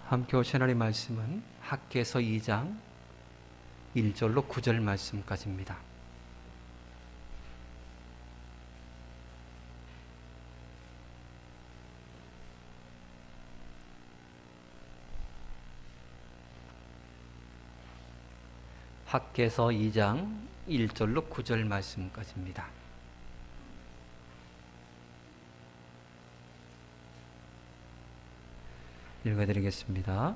함께 오신 하나님 말씀은 학개서 2장 1절로 9절 말씀까지입니다. 학개서 2장 1절로 9절 말씀까지입니다. 읽어드리겠습니다.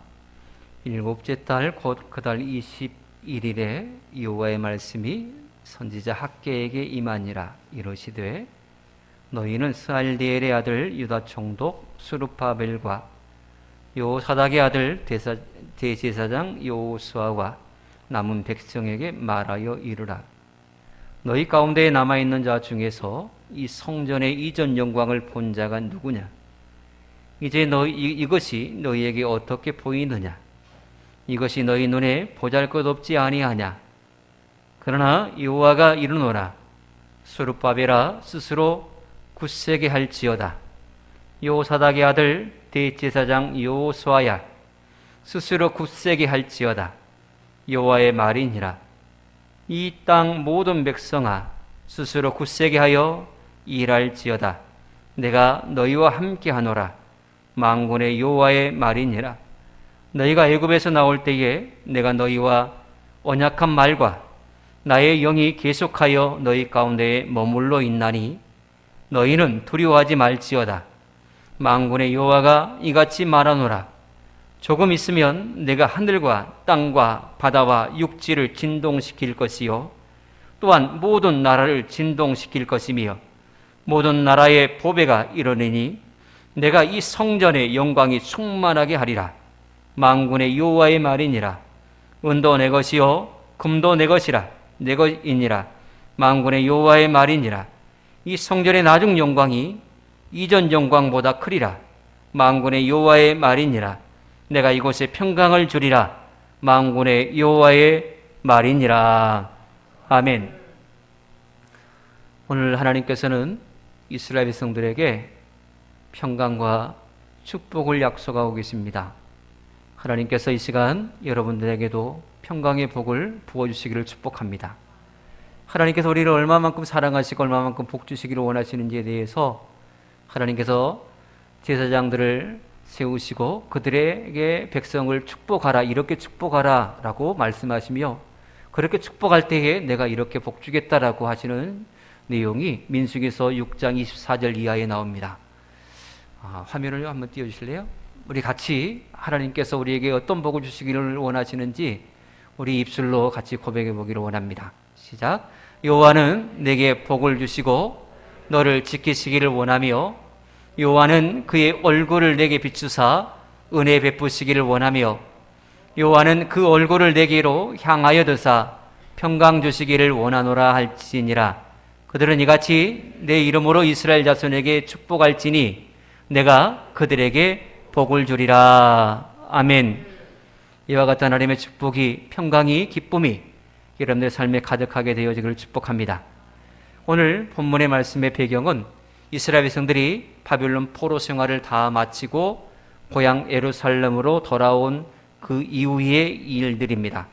일곱째 달 곧 그 달 21일에 여호와의 말씀이 선지자 학개에게 임하니라. 이르시되 너희는 스알디엘의 아들 유다 총독 스룹바벨과 여호사닥의 아들 대제사장 여호수아와 남은 백성에게 말하여 이르라. 너희 가운데에 남아있는 자 중에서 이 성전의 이전 영광을 본 자가 누구냐? 이제 이것이 너희에게 어떻게 보이느냐? 이것이 너희 눈에 보잘것없지 아니하냐? 그러나 여호와가 이르노라. 스룹바벨아 스스로 굳세게 할지어다. 여호사닥의 아들 대제사장 여호수아야 스스로 굳세게 할지어다. 여호와의 말이니라. 이 땅 모든 백성아 스스로 굳세게 하여 일할지어다. 내가 너희와 함께하노라. 만군의 여호와의 말이니라. 너희가 애굽에서 나올 때에 내가 너희와 언약한 말과 나의 영이 계속하여 너희 가운데에 머물러 있나니 너희는 두려워하지 말지어다. 만군의 여호와가 이같이 말하노라. 조금 있으면 내가 하늘과 땅과 바다와 육지를 진동시킬 것이요 또한 모든 나라를 진동시킬 것이며 모든 나라의 보배가 이르리니 내가 이 성전의 영광이 충만하게 하리라. 만군의 여호와의 말이니라. 은도 내 것이요 금도 내 것이라. 내 것이니라. 만군의 여호와의 말이니라. 이 성전의 나중 영광이 이전 영광보다 크리라. 만군의 여호와의 말이니라. 내가 이곳에 평강을 주리라. 만군의 여호와의 말이니라. 아멘. 오늘 하나님께서는 이스라엘 백성들에게 평강과 축복을 약속하고 계십니다. 하나님께서 이 시간 여러분들에게도 평강의 복을 부어주시기를 축복합니다. 하나님께서 우리를 얼마만큼 사랑하시고 얼마만큼 복 주시기를 원하시는지에 대해서 하나님께서 제사장들을 세우시고 그들에게 백성을 축복하라, 이렇게 축복하라 라고 말씀하시며 그렇게 축복할 때에 내가 이렇게 복 주겠다라고 하시는 내용이 민수기서 6장 24절 이하에 나옵니다. 화면을 한번 띄워주실래요? 우리 같이 하나님께서 우리에게 어떤 복을 주시기를 원하시는지 우리 입술로 같이 고백해 보기를 원합니다. 시작. 여호와는 내게 복을 주시고 너를 지키시기를 원하며 여호와는 그의 얼굴을 내게 비추사 은혜 베푸시기를 원하며 여호와는 그 얼굴을 내게로 향하여 드사 평강 주시기를 원하노라 할지니라. 그들은 이같이 내 이름으로 이스라엘 자손에게 축복할지니 내가 그들에게 복을 주리라. 아멘. 이와 같은 하나님의 축복이, 평강이, 기쁨이 여러분들의 삶에 가득하게 되어지기를 축복합니다. 오늘 본문의 말씀의 배경은 이스라엘 백성들이 바벨론 포로 생활을 다 마치고 고향 예루살렘으로 돌아온 그 이후의 일들입니다.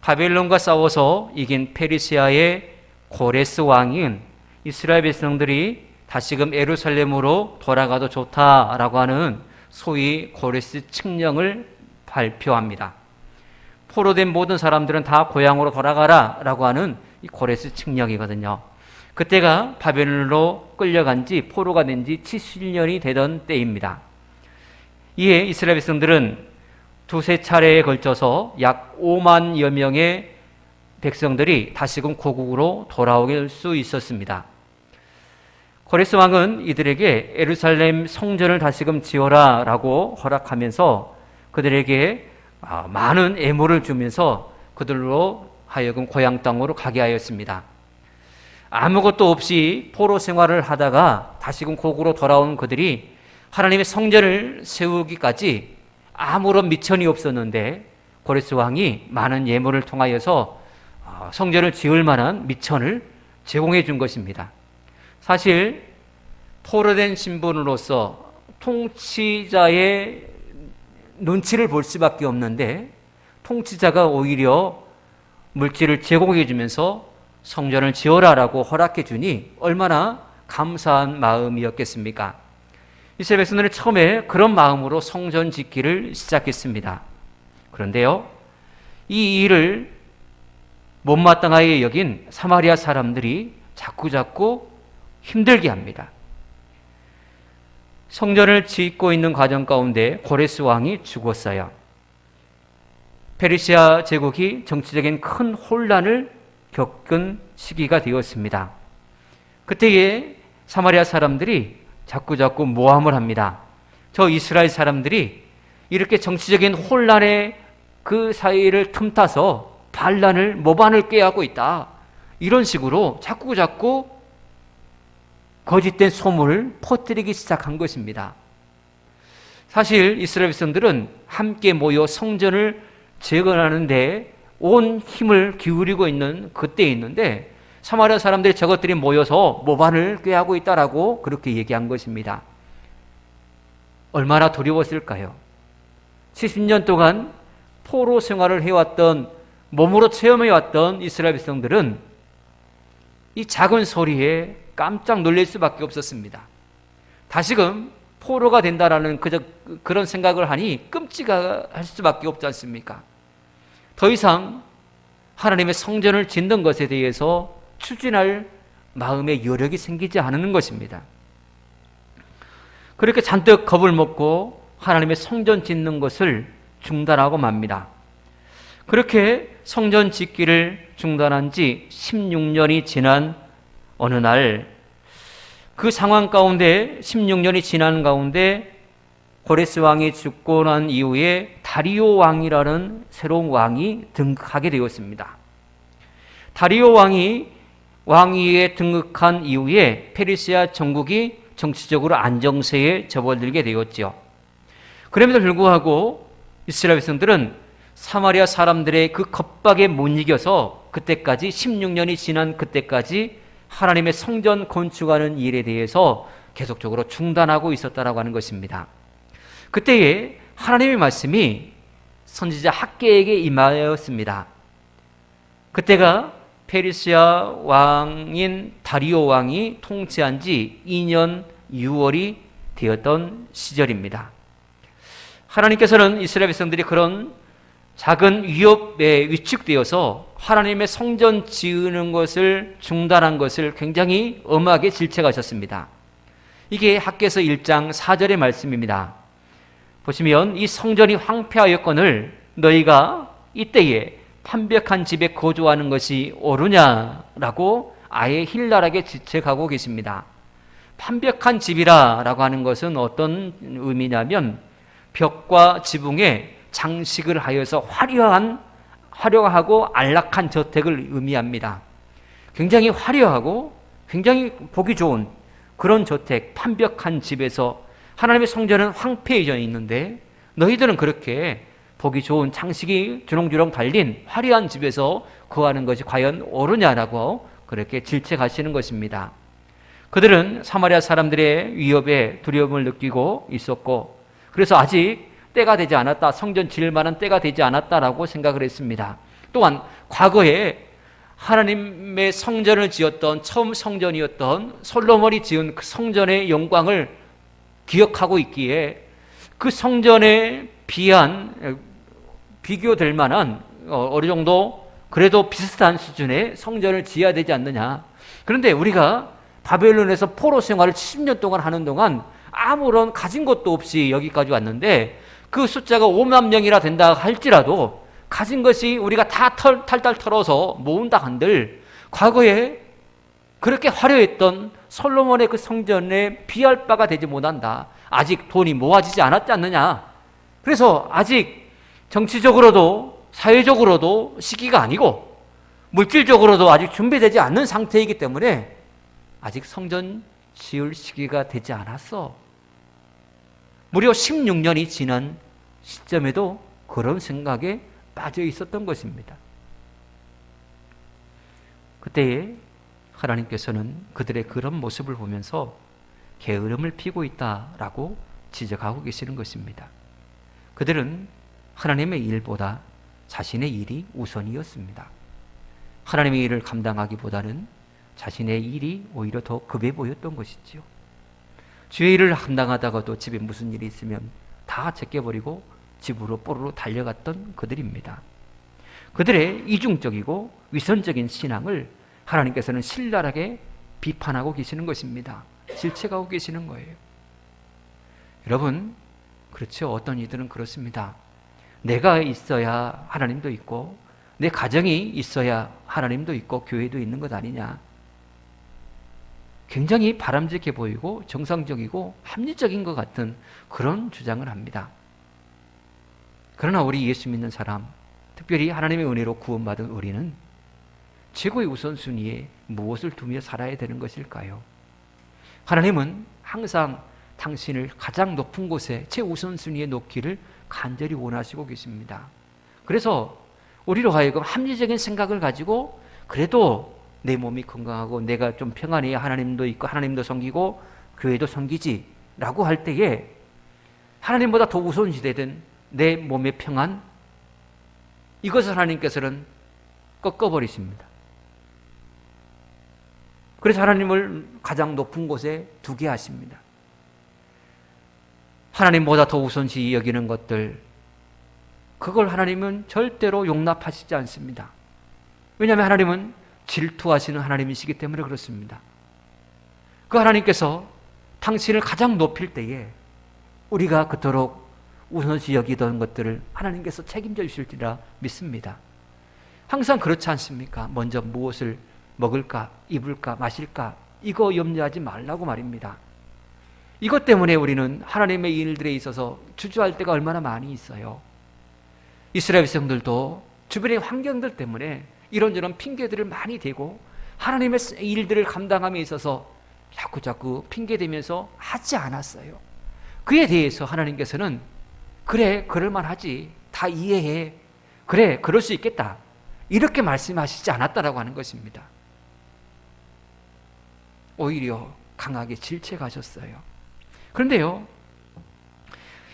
바벨론과 싸워서 이긴 페르시아의 고레스 왕인 이스라엘 백성들이 다시금 예루살렘으로 돌아가도 좋다라고 하는 소위 고레스 칙령을 발표합니다. 포로된 모든 사람들은 다 고향으로 돌아가라 라고 하는 이 고레스 칙령이거든요. 그때가 바벨론으로 끌려간 지, 포로가 된 지 70년이 되던 때입니다. 이에 이스라엘 백성들은 두세 차례에 걸쳐서 약 5만여 명의 백성들이 다시금 고국으로 돌아올 수 있었습니다. 고레스 왕은 이들에게 예루살렘 성전을 다시금 지어라 라고 허락하면서 그들에게 많은 애모를 주면서 그들로 하여금 고향 땅으로 가게 하였습니다. 아무것도 없이 포로 생활을 하다가 다시금 고국으로 돌아온 그들이 하나님의 성전을 세우기까지 아무런 미천이 없었는데 고레스 왕이 많은 예물을 통하여서 성전을 지을 만한 미천을 제공해 준 것입니다. 사실 포로된 신분으로서 통치자의 눈치를 볼 수밖에 없는데 통치자가 오히려 물질을 제공해 주면서 성전을 지어라라고 허락해 주니 얼마나 감사한 마음이었겠습니까? 이스라엘 백성들은 처음에 그런 마음으로 성전 짓기를 시작했습니다. 그런데요, 이 일을 못마땅하게 여긴 사마리아 사람들이 자꾸 힘들게 합니다. 성전을 짓고 있는 과정 가운데 고레스 왕이 죽었어요. 페르시아 제국이 정치적인 큰 혼란을 겪은 시기가 되었습니다. 그때에 사마리아 사람들이 자꾸 모함을 합니다. 저 이스라엘 사람들이 이렇게 정치적인 혼란의 그 사이를 틈타서 모반을 꾀하고 있다. 이런 식으로 자꾸 거짓된 소문을 퍼뜨리기 시작한 것입니다. 사실 이스라엘 백성들은 함께 모여 성전을 재건하는 데 온 힘을 기울이고 있는 그때에 있는데 사마리아 사람들이 저것들이 모여서 모반을 꾀하고 있다라고 그렇게 얘기한 것입니다. 얼마나 두려웠을까요? 70년 동안 포로 생활을 해왔던, 몸으로 체험해왔던 이스라엘 백성들은 이 작은 소리에 깜짝 놀랄 수밖에 없었습니다. 다시금 포로가 된다라는 그런 생각을 하니 끔찍할 수밖에 없지 않습니까? 더 이상 하나님의 성전을 짓는 것에 대해서 추진할 마음의 여력이 생기지 않는 것입니다. 그렇게 잔뜩 겁을 먹고 하나님의 성전 짓는 것을 중단하고 맙니다. 그렇게 성전 짓기를 중단한 지 16년이 지난 어느 날, 그 상황 가운데 16년이 지난 가운데 고레스 왕이 죽고 난 이후에 다리오 왕이라는 새로운 왕이 등극하게 되었습니다. 다리오 왕이 왕위에 등극한 이후에 페르시아 전국이 정치적으로 안정세에 접어들게 되었죠. 그럼에도 불구하고 이스라엘 백성들은 사마리아 사람들의 그 겁박에 못 이겨서 그때까지 16년이 지난 그때까지 하나님의 성전 건축하는 일에 대해서 계속적으로 중단하고 있었다라고 하는 것입니다. 그때에 하나님의 말씀이 선지자 학개에게 임하였습니다. 그때가 페르시아 왕인 다리오 왕이 통치한 지 2년 6월이 되었던 시절입니다. 하나님께서는 이스라엘 백성들이 그런 작은 위협에 위축되어서 하나님의 성전 지으는 것을 중단한 것을 굉장히 엄하게 질책하셨습니다. 이게 학개서 1장 4절의 말씀입니다. 보시면 이 성전이 황폐하였거늘 너희가 이때에 판벽한 집에 거주하는 것이 옳으냐라고 아예 힐날하게 지책하고 계십니다. 판벽한 집이라고 하는 것은 어떤 의미냐면 벽과 지붕에 장식을 하여서 화려하고 안락한 저택을 의미합니다. 굉장히 화려하고 굉장히 보기 좋은 그런 저택, 판벽한 집에서 하나님의 성전은 황폐해져 있는데 너희들은 그렇게 보기 좋은 장식이 주렁주렁 달린 화려한 집에서 거하는 것이 과연 옳으냐라고 그렇게 질책하시는 것입니다. 그들은 사마리아 사람들의 위협에 두려움을 느끼고 있었고 그래서 아직 때가 되지 않았다, 성전 지을 만한 때가 되지 않았다라고 생각을 했습니다. 또한 과거에 하나님의 성전을 지었던 처음 성전이었던 솔로몬이 지은 그 성전의 영광을 기억하고 있기에 그 성전에 비교될 만한 어느 정도 그래도 비슷한 수준의 성전을 지어야 되지 않느냐. 그런데 우리가 바벨론에서 포로 생활을 70년 동안 하는 동안 아무런 가진 것도 없이 여기까지 왔는데 그 숫자가 5만 명이라 된다 할지라도 가진 것이 우리가 다 탈탈 털어서 모은다 한들 과거에 그렇게 화려했던 솔로몬의 그 성전에 비할 바가 되지 못한다. 아직 돈이 모아지지 않았지 않느냐. 그래서 아직 정치적으로도 사회적으로도 시기가 아니고 물질적으로도 아직 준비되지 않는 상태이기 때문에 아직 성전 지을 시기가 되지 않았어. 무려 16년이 지난 시점에도 그런 생각에 빠져 있었던 것입니다. 그때에 하나님께서는 그들의 그런 모습을 보면서 게으름을 피고 있다라고 지적하고 계시는 것입니다. 그들은 하나님의 일보다 자신의 일이 우선이었습니다. 하나님의 일을 감당하기보다는 자신의 일이 오히려 더 급해 보였던 것이지요. 주의 일을 감당하다가도 집에 무슨 일이 있으면 다 제껴버리고 집으로 뽀로로 달려갔던 그들입니다. 그들의 이중적이고 위선적인 신앙을 하나님께서는 신랄하게 비판하고 계시는 것입니다. 질책하고 계시는 거예요. 여러분, 그렇죠. 어떤 이들은 그렇습니다. 내가 있어야 하나님도 있고 내 가정이 있어야 하나님도 있고 교회도 있는 것 아니냐. 굉장히 바람직해 보이고 정상적이고 합리적인 것 같은 그런 주장을 합니다. 그러나 우리 예수 믿는 사람, 특별히 하나님의 은혜로 구원받은 우리는 최고의 우선순위에 무엇을 두며 살아야 되는 것일까요? 하나님은 항상 당신을 가장 높은 곳에 최우선순위에 놓기를 간절히 원하시고 계십니다. 그래서 우리로 하여금 합리적인 생각을 가지고 그래도 내 몸이 건강하고 내가 좀 평안해야 하나님도 있고 하나님도 섬기고 교회도 섬기지 라고 할 때에 하나님보다 더 우선시되던 내 몸의 평안, 이것을 하나님께서는 꺾어버리십니다. 그래서 하나님을 가장 높은 곳에 두게 하십니다. 하나님보다 더 우선시 여기는 것들, 그걸 하나님은 절대로 용납하시지 않습니다. 왜냐하면 하나님은 질투하시는 하나님이시기 때문에 그렇습니다. 그 하나님께서 당신을 가장 높일 때에 우리가 그토록 우선시 여기던 것들을 하나님께서 책임져 주실지라 믿습니다. 항상 그렇지 않습니까? 먼저 무엇을 먹을까, 입을까, 마실까, 이거 염려하지 말라고 말입니다. 이것 때문에 우리는 하나님의 일들에 있어서 주저할 때가 얼마나 많이 있어요. 이스라엘 백성들도 주변의 환경들 때문에 이런저런 핑계들을 많이 대고 하나님의 일들을 감당함에 있어서 자꾸 핑계대면서 하지 않았어요. 그에 대해서 하나님께서는 그래, 그럴만하지, 다 이해해, 그래, 그럴 수 있겠다, 이렇게 말씀하시지 않았다라고 하는 것입니다. 오히려 강하게 질책하셨어요. 그런데요,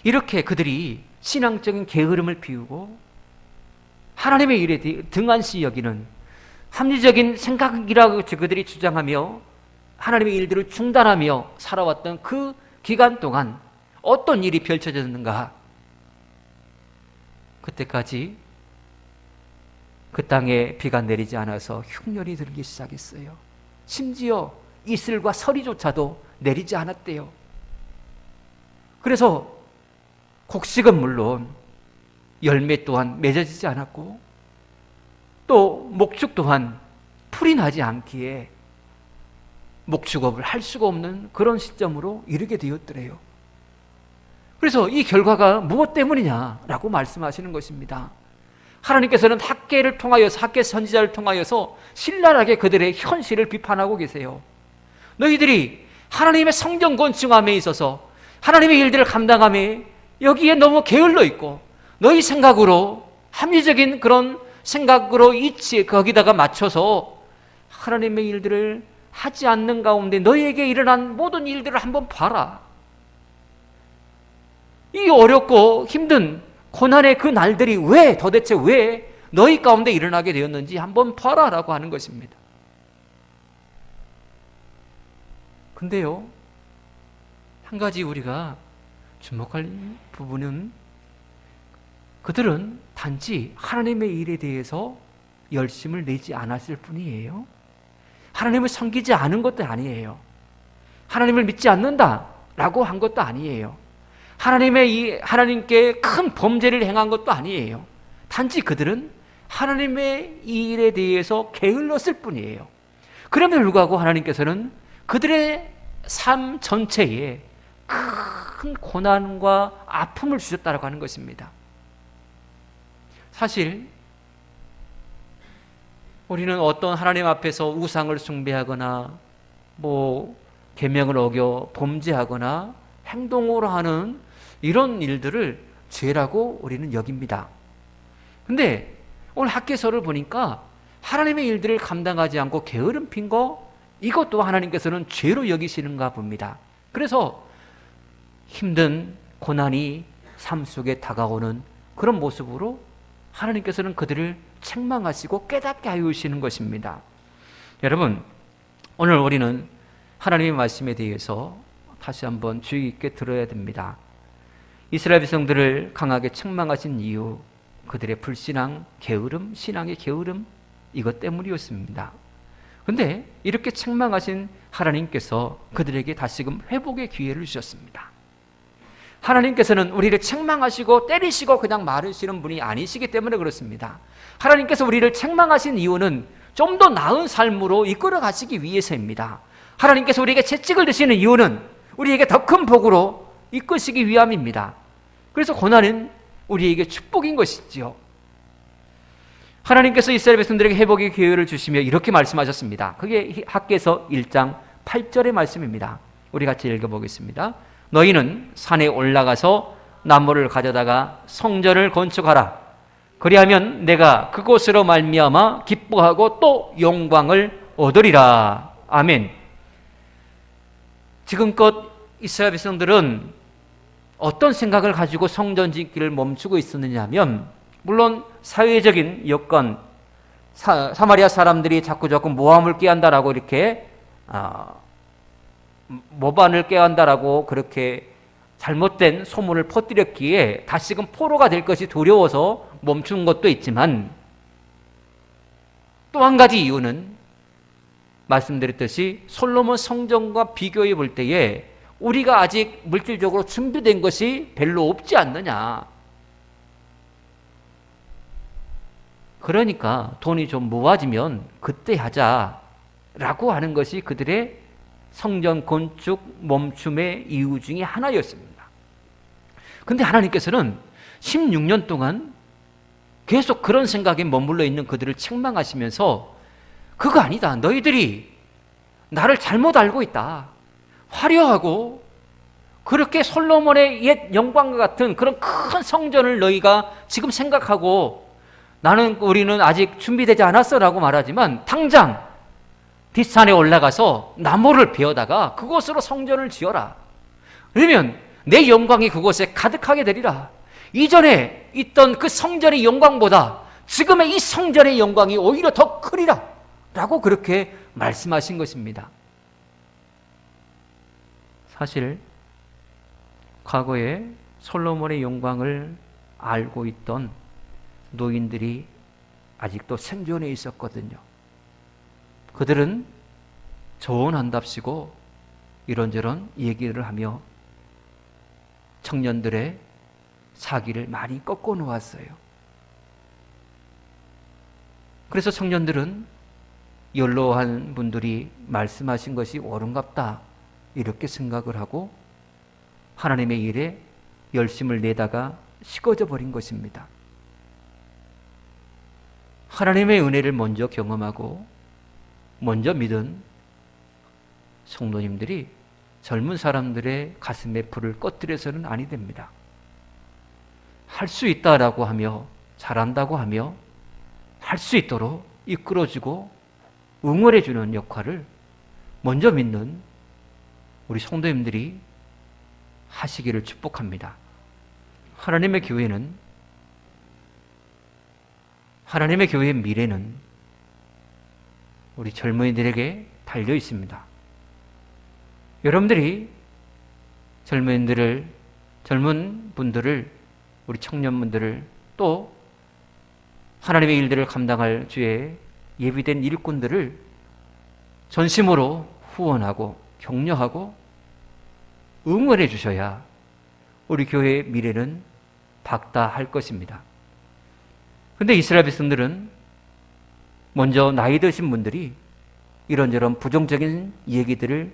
이렇게 그들이 신앙적인 게으름을 피우고 하나님의 일에 등한시 여기는 합리적인 생각이라고 그들이 주장하며 하나님의 일들을 중단하며 살아왔던 그 기간 동안 어떤 일이 펼쳐졌는가? 그때까지 그 땅에 비가 내리지 않아서 흉년이 들기 시작했어요. 심지어 이슬과 서리조차도 내리지 않았대요. 그래서 곡식은 물론 열매 또한 맺어지지 않았고 또 목축 또한 풀이 나지 않기에 목축업을 할 수가 없는 그런 시점으로 이르게 되었더래요. 그래서 이 결과가 무엇 때문이냐라고 말씀하시는 것입니다. 하나님께서는 학개를 통하여서, 학개 선지자를 통하여서 신랄하게 그들의 현실을 비판하고 계세요. 너희들이 하나님의 성전 건축함에 있어서 하나님의 일들을 감당함에 여기에 너무 게을러 있고 너희 생각으로 합리적인 그런 생각으로 이치 거기다가 맞춰서 하나님의 일들을 하지 않는 가운데 너희에게 일어난 모든 일들을 한번 봐라. 이 어렵고 힘든 고난의 그 날들이 도대체 왜 너희 가운데 일어나게 되었는지 한번 봐라 라고 하는 것입니다. 근데요, 한 가지 우리가 주목할 부분은 그들은 단지 하나님의 일에 대해서 열심을 내지 않았을 뿐이에요. 하나님을 섬기지 않은 것도 아니에요. 하나님을 믿지 않는다라고 한 것도 아니에요. 하나님께 큰 범죄를 행한 것도 아니에요. 단지 그들은 하나님의 일에 대해서 게을렀을 뿐이에요. 그럼에도 불구하고 하나님께서는 그들의 삶 전체에 큰 고난과 아픔을 주셨다고 하는 것입니다. 사실 우리는 어떤 하나님 앞에서 우상을 숭배하거나 계명을 어겨 범죄하거나 행동으로 하는 이런 일들을 죄라고 우리는 여깁니다. 근데 오늘 학개서를 보니까 하나님의 일들을 감당하지 않고 게으름 핀 거, 이것도 하나님께서는 죄로 여기시는가 봅니다. 그래서 힘든 고난이 삶 속에 다가오는 그런 모습으로 하나님께서는 그들을 책망하시고 깨닫게 하시는 것입니다. 여러분, 오늘 우리는 하나님의 말씀에 대해서 다시 한번 주의 깊게 들어야 됩니다. 이스라엘 백성들을 강하게 책망하신 이유, 그들의 불신앙, 게으름, 신앙의 게으름, 이것 때문이었습니다. 그런데 이렇게 책망하신 하나님께서 그들에게 다시금 회복의 기회를 주셨습니다. 하나님께서는 우리를 책망하시고 때리시고 그냥 마르시는 분이 아니시기 때문에 그렇습니다. 하나님께서 우리를 책망하신 이유는 좀 더 나은 삶으로 이끌어 가시기 위해서입니다. 하나님께서 우리에게 채찍을 드시는 이유는 우리에게 더 큰 복으로 이끄시기 위함입니다. 그래서 고난은 우리에게 축복인 것이지요. 하나님께서 이스라엘 백성들에게 회복의 기회를 주시며 이렇게 말씀하셨습니다. 그게 학개서 1장 8절의 말씀입니다. 우리 같이 읽어보겠습니다. 너희는 산에 올라가서 나무를 가져다가 성전을 건축하라. 그리하면 내가 그곳으로 말미암아 기뻐하고 또 영광을 얻으리라. 아멘. 지금껏 이스라엘 백성들은 어떤 생각을 가지고 성전 짓기를 멈추고 있었느냐 하면, 물론 사회적인 여건, 사마리아 사람들이 자꾸 모함을 꾀한다라고 이렇게 모반을 꾀한다라고 그렇게 잘못된 소문을 퍼뜨렸기에 다시금 포로가 될 것이 두려워서 멈춘 것도 있지만, 또 한 가지 이유는 말씀드렸듯이 솔로몬 성전과 비교해 볼 때에 우리가 아직 물질적으로 준비된 것이 별로 없지 않느냐. 그러니까 돈이 좀 모아지면 그때 하자라고 하는 것이 그들의 성전 건축 멈춤의 이유 중에 하나였습니다. 그런데 하나님께서는 16년 동안 계속 그런 생각에 머물러 있는 그들을 책망하시면서 그거 아니다. 너희들이 나를 잘못 알고 있다. 화려하고 그렇게 솔로몬의 옛 영광과 같은 그런 큰 성전을 너희가 지금 생각하고 우리는 아직 준비되지 않았어 라고 말하지만, 당장 뒷산에 올라가서 나무를 베어다가 그곳으로 성전을 지어라. 그러면 내 영광이 그곳에 가득하게 되리라. 이전에 있던 그 성전의 영광보다 지금의 이 성전의 영광이 오히려 더 크리라 라고 그렇게 말씀하신 것입니다. 사실 과거에 솔로몬의 영광을 알고 있던 노인들이 아직도 생존해 있었거든요. 그들은 조언한답시고 이런저런 얘기를 하며 청년들의 사기를 많이 꺾어 놓았어요. 그래서 청년들은 연로한 분들이 말씀하신 것이 옳은갑다 이렇게 생각을 하고 하나님의 일에 열심을 내다가 식어져 버린 것입니다. 하나님의 은혜를 먼저 경험하고 먼저 믿은 성도님들이 젊은 사람들의 가슴에 불을 꺼뜨려서는 아니 됩니다. 할 수 있다라고 하며 잘한다고 하며 할 수 있도록 이끌어주고 응원해주는 역할을 먼저 믿는 우리 성도님들이 하시기를 축복합니다. 하나님의 교회의 미래는 우리 젊은이들에게 달려 있습니다. 여러분들이 젊은 분들을, 우리 청년분들을, 또 하나님의 일들을 감당할 주에 예비된 일꾼들을 전심으로 후원하고 격려하고 응원해 주셔야 우리 교회의 미래는 박다할 것입니다. 그런데 이스라엘 백성들은 먼저 나이 드신 분들이 이런저런 부정적인 얘기들을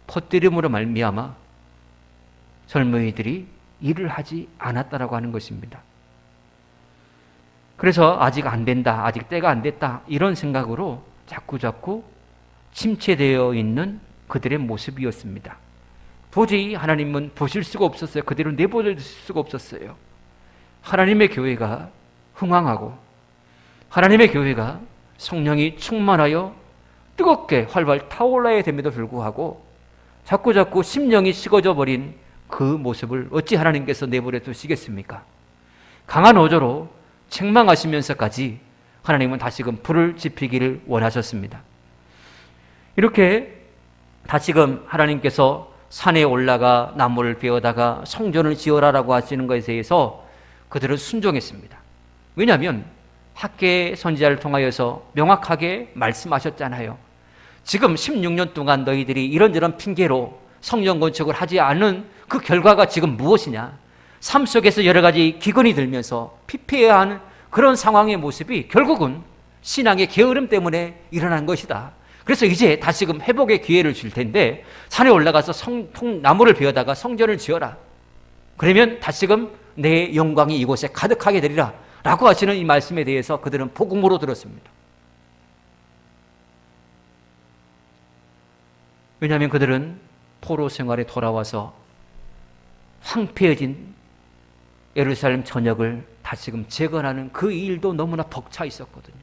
퍼뜨림으로 말미암아 젊은이들이 일을 하지 않았다라고 하는 것입니다. 그래서 아직 안 된다, 아직 때가 안 됐다 이런 생각으로 자꾸 침체되어 있는 그들의 모습이었습니다. 도저히 하나님은 보실 수가 없었어요. 그대로 내버려 두실 수가 없었어요. 하나님의 교회가 흥황하고 하나님의 교회가 성령이 충만하여 뜨겁게 활발 타올라야 됨에도 불구하고 자꾸 심령이 식어져 버린 그 모습을 어찌 하나님께서 내버려 두시겠습니까? 강한 어조로 책망하시면서까지 하나님은 다시금 불을 지피기를 원하셨습니다. 이렇게 다시금 하나님께서 산에 올라가 나무를 베어다가 성전을 지어라라고 하시는 것에 대해서 그들은 순종했습니다. 왜냐하면 학계 선지자를 통하여서 명확하게 말씀하셨잖아요. 지금 16년 동안 너희들이 이런저런 핑계로 성전 건축을 하지 않은 그 결과가 지금 무엇이냐? 삶 속에서 여러 가지 기근이 들면서 피폐해야 하는 그런 상황의 모습이 결국은 신앙의 게으름 때문에 일어난 것이다. 그래서 이제 다시금 회복의 기회를 줄 텐데 산에 올라가서 나무를 베어다가 성전을 지어라. 그러면 다시금 내 영광이 이곳에 가득하게 되리라 라고 하시는 이 말씀에 대해서 그들은 복음으로 들었습니다. 왜냐하면 그들은 포로 생활에 돌아와서 황폐해진 예루살렘 전역을 다시금 재건하는 그 일도 너무나 벅차 있었거든요.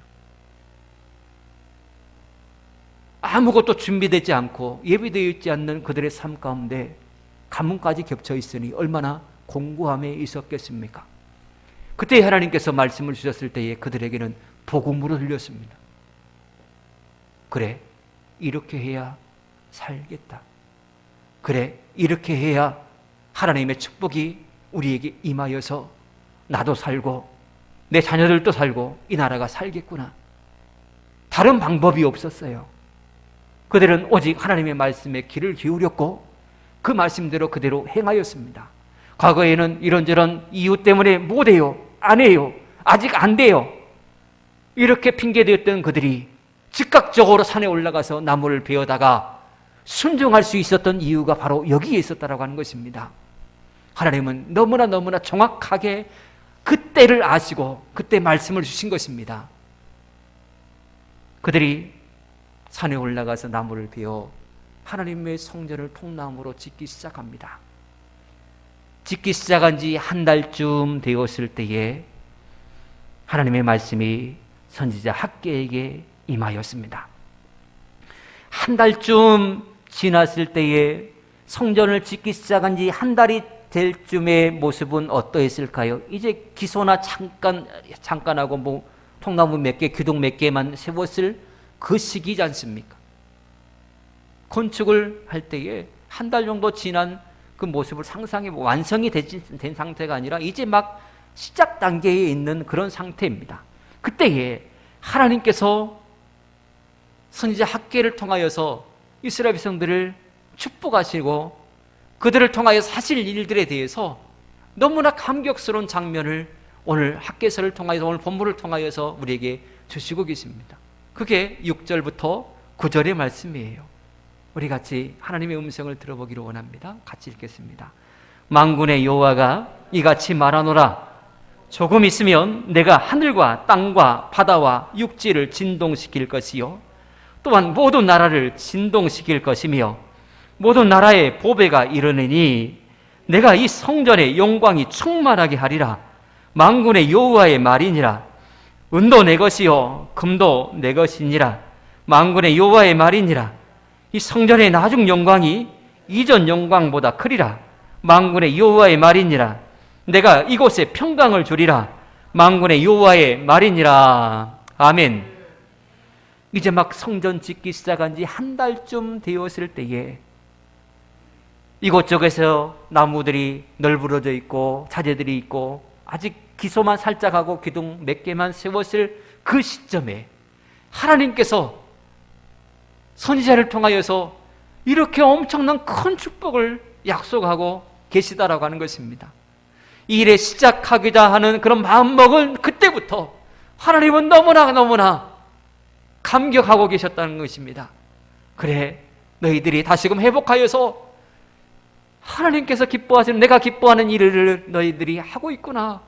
아무것도 준비되지 않고 예비되어 있지 않는 그들의 삶 가운데 가뭄까지 겹쳐 있으니 얼마나 공고함에 있었겠습니까? 그때 하나님께서 말씀을 주셨을 때에 그들에게는 복음으로 들렸습니다. 그래, 이렇게 해야 살겠다. 그래, 이렇게 해야 하나님의 축복이 우리에게 임하여서 나도 살고 내 자녀들도 살고 이 나라가 살겠구나. 다른 방법이 없었어요. 그들은 오직 하나님의 말씀에 귀를 기울였고 그 말씀대로 그대로 행하였습니다. 과거에는 이런저런 이유 때문에 못해요, 안 해요, 아직 안 돼요 이렇게 핑계대었던 그들이 즉각적으로 산에 올라가서 나무를 베어다가 순종할 수 있었던 이유가 바로 여기에 있었다라고 하는 것입니다. 하나님은 너무나 정확하게 그때를 아시고 그때 말씀을 주신 것입니다. 그들이 산에 올라가서 나무를 베어 하나님의 성전을 통나무로 짓기 시작합니다. 짓기 시작한 지 한 달쯤 되었을 때에 하나님의 말씀이 선지자 학개에게 임하였습니다. 한 달쯤 지났을 때에 성전을 짓기 시작한 지 한 달이 될 쯤의 모습은 어떠했을까요? 이제 기소나 잠깐하고 뭐 통나무 몇 개, 기둥 몇 개만 세웠을 그 시기지 않습니까? 건축을 할 때에 한 달 정도 지난 그 모습을 상상해 보고 완성이 된 상태가 아니라 이제 막 시작 단계에 있는 그런 상태입니다. 그때에 하나님께서 선지자 학개를 통하여서 이스라엘 백성들을 축복하시고 그들을 통하여서 하실 일들에 대해서 너무나 감격스러운 장면을 오늘 학개서를 통하여서 오늘 본문을 통하여서 우리에게 주시고 계십니다. 그게 6절부터 9절의 말씀이에요. 우리 같이 하나님의 음성을 들어보기를 원합니다. 같이 읽겠습니다. 만군의 여호와가 이같이 말하노라. 조금 있으면 내가 하늘과 땅과 바다와 육지를 진동시킬 것이요 또한 모든 나라를 진동시킬 것이며 모든 나라의 보배가 이르느니 내가 이 성전의 영광이 충만하게 하리라. 만군의 여호와의 말이니라. 은도 내 것이요 금도 내 것이니라. 만군의 여호와의 말이니라. 이 성전의 나중 영광이 이전 영광보다 크리라. 만군의 여호와의 말이니라. 내가 이곳에 평강을 주리라. 만군의 여호와의 말이니라. 아멘. 이제 막 성전 짓기 시작한 지 한 달쯤 되었을 때에 이곳저곳에서 나무들이 널브러져 있고 자재들이 있고 아직 기소만 살짝 하고 기둥 몇 개만 세웠을 그 시점에 하나님께서 선지자를 통하여서 이렇게 엄청난 큰 축복을 약속하고 계시다라고 하는 것입니다. 이 일에 시작하기자 하는 그런 마음먹은 그때부터 하나님은 너무나 감격하고 계셨다는 것입니다. 그래, 너희들이 다시금 회복하여서 하나님께서 기뻐하시는 내가 기뻐하는 일을 너희들이 하고 있구나.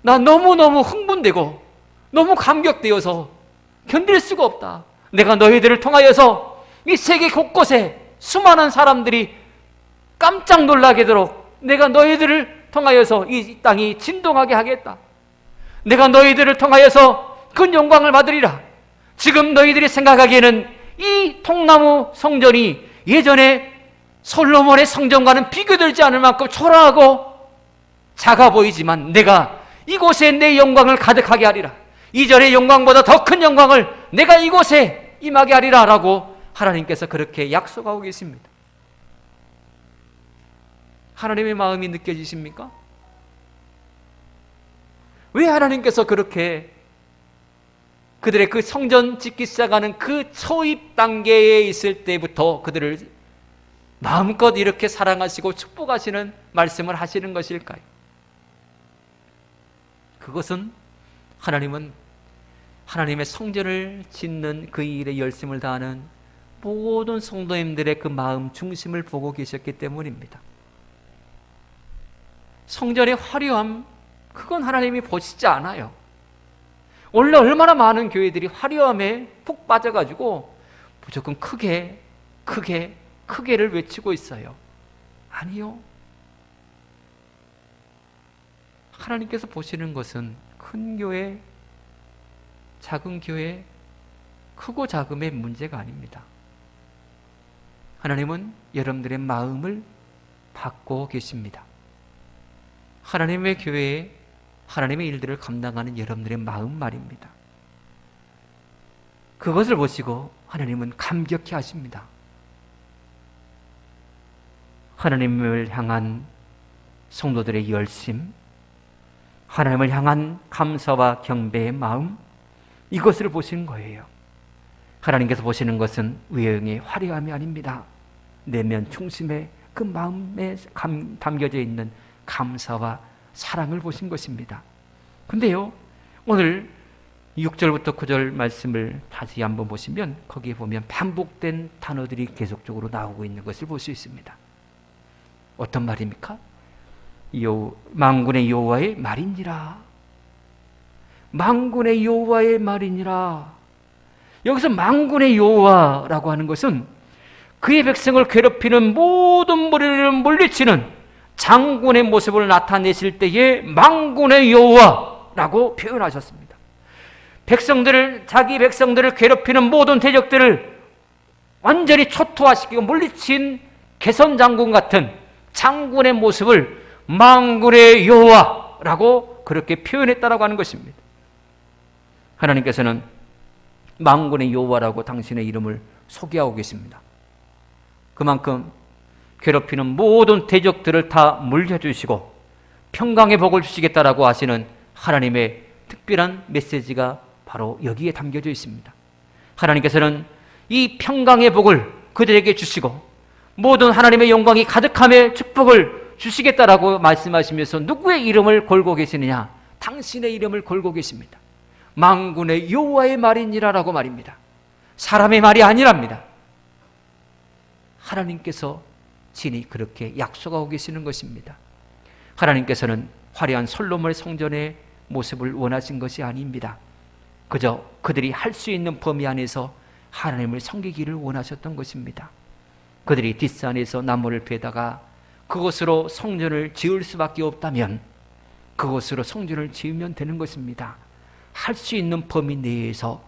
나 너무너무 흥분되고 너무 감격되어서 견딜 수가 없다. 내가 너희들을 통하여서 이 세계 곳곳에 수많은 사람들이 깜짝 놀라게 되도록 내가 너희들을 통하여서 이 땅이 진동하게 하겠다. 내가 너희들을 통하여서 큰 영광을 받으리라. 지금 너희들이 생각하기에는 이 통나무 성전이 예전에 솔로몬의 성전과는 비교되지 않을 만큼 초라하고 작아 보이지만 내가 이곳에 내 영광을 가득하게 하리라. 이전의 영광보다 더 큰 영광을 내가 이곳에 임하게 하리라 라고 하나님께서 그렇게 약속하고 계십니다. 하나님의 마음이 느껴지십니까? 왜 하나님께서 그렇게 그들의 그 성전 짓기 시작하는 그 초입 단계에 있을 때부터 그들을 마음껏 이렇게 사랑하시고 축복하시는 말씀을 하시는 것일까요? 그것은 하나님은 하나님의 성전을 짓는 그 일에 열심을 다하는 모든 성도님들의 그 마음 중심을 보고 계셨기 때문입니다. 성전의 화려함, 그건 하나님이 보시지 않아요. 원래 얼마나 많은 교회들이 화려함에 푹 빠져가지고 무조건 크게를 외치고 있어요. 아니요. 하나님께서 보시는 것은 큰 교회, 작은 교회, 크고 작음의 문제가 아닙니다. 하나님은 여러분들의 마음을 받고 계십니다. 하나님의 교회에 하나님의 일들을 감당하는 여러분들의 마음 말입니다. 그것을 보시고 하나님은 감격해 하십니다. 하나님을 향한 성도들의 열심, 하나님을 향한 감사와 경배의 마음, 이것을 보시는 거예요. 하나님께서 보시는 것은 외형의 화려함이 아닙니다. 내면 중심에 그 마음에 담겨져 있는 감사와 사랑을 보신 것입니다. 근데요, 오늘 6절부터 9절 말씀을 다시 한번 보시면 거기에 보면 반복된 단어들이 계속적으로 나오고 있는 것을 볼 수 있습니다. 어떤 말입니까? 만군의 여호와의 말이니라. 만군의 여호와의 말이니라. 여기서 만군의 여호와라고 하는 것은 그의 백성을 괴롭히는 모든 무리를 물리치는 장군의 모습을 나타내실 때에 만군의 여호와라고 표현하셨습니다. 자기 백성들을 괴롭히는 모든 대적들을 완전히 초토화시키고 물리친 개선 장군 같은 장군의 모습을 만군의 여호와라고 그렇게 표현했다라고 하는 것입니다. 하나님께서는 만군의 여호와라고 당신의 이름을 소개하고 계십니다. 그만큼 괴롭히는 모든 대적들을 다 물려주시고 평강의 복을 주시겠다라고 하시는 하나님의 특별한 메시지가 바로 여기에 담겨져 있습니다. 하나님께서는 이 평강의 복을 그들에게 주시고 모든 하나님의 영광이 가득함의 축복을 주시겠다라고 말씀하시면서 누구의 이름을 걸고 계시느냐? 당신의 이름을 걸고 계십니다. 만군의 여호와의 말이니라라고 말입니다. 사람의 말이 아니랍니다. 하나님께서 진히 그렇게 약속하고 계시는 것입니다. 하나님께서는 화려한 솔로몬의 성전의 모습을 원하신 것이 아닙니다. 그저 그들이 할 수 있는 범위 안에서 하나님을 섬기기를 원하셨던 것입니다. 그들이 뒷산에서 나무를 베다가 그것으로 성전을 지을 수밖에 없다면 그것으로 성전을 지으면 되는 것입니다. 할 수 있는 범위 내에서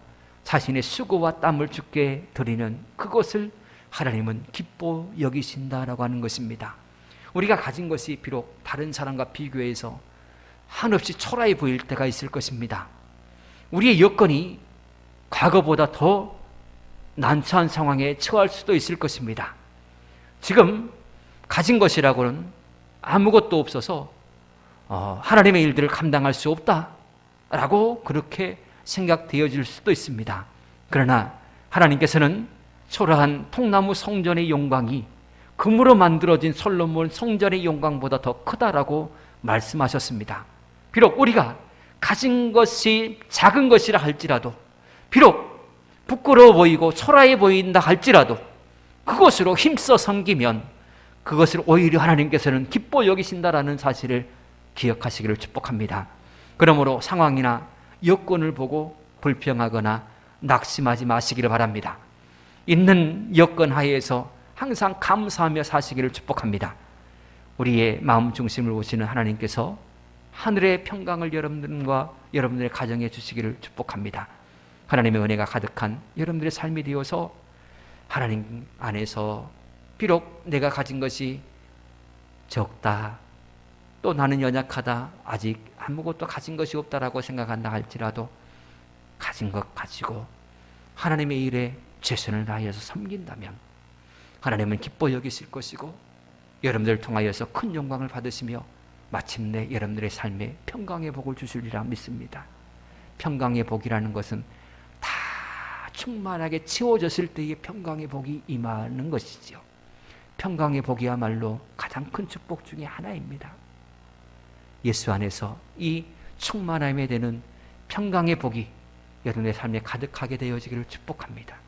자신의 수고와 땀을 주께 드리는 그것을 하나님은 기뻐 여기신다라고 하는 것입니다. 우리가 가진 것이 비록 다른 사람과 비교해서 한없이 초라해 보일 때가 있을 것입니다. 우리의 여건이 과거보다 더 난처한 상황에 처할 수도 있을 것입니다. 지금 가진 것이라고는 아무것도 없어서 하나님의 일들을 감당할 수 없다라고 그렇게 생각되어질 수도 있습니다. 그러나 하나님께서는 초라한 통나무 성전의 영광이 금으로 만들어진 솔로몬 성전의 영광보다 더 크다라고 말씀하셨습니다. 비록 우리가 가진 것이 작은 것이라 할지라도, 비록 부끄러워 보이고 초라해 보인다 할지라도 그것으로 힘써 섬기면 그것을 오히려 하나님께서는 기뻐 여기신다라는 사실을 기억하시기를 축복합니다. 그러므로 상황이나 여건을 보고 불평하거나 낙심하지 마시기를 바랍니다. 있는 여건 하에서 항상 감사하며 사시기를 축복합니다. 우리의 마음 중심을 보시는 하나님께서 하늘의 평강을 여러분들과 여러분들의 가정에 주시기를 축복합니다. 하나님의 은혜가 가득한 여러분들의 삶이 되어서 하나님 안에서 비록 내가 가진 것이 적다, 또 나는 연약하다, 아직 아무것도 가진 것이 없다라고 생각한다 할지라도 가진 것 가지고 하나님의 일에 최선을 다하여서 섬긴다면 하나님은 기뻐 여기실 것이고 여러분들을 통하여서 큰 영광을 받으시며 마침내 여러분들의 삶에 평강의 복을 주시리라 믿습니다. 평강의 복이라는 것은 다 충만하게 채워졌을 때의 평강의 복이 임하는 것이죠. 평강의 복이야말로 가장 큰 축복 중에 하나입니다. 예수 안에서 이 충만함에 되는 평강의 복이 여러분의 삶에 가득하게 되어지기를 축복합니다.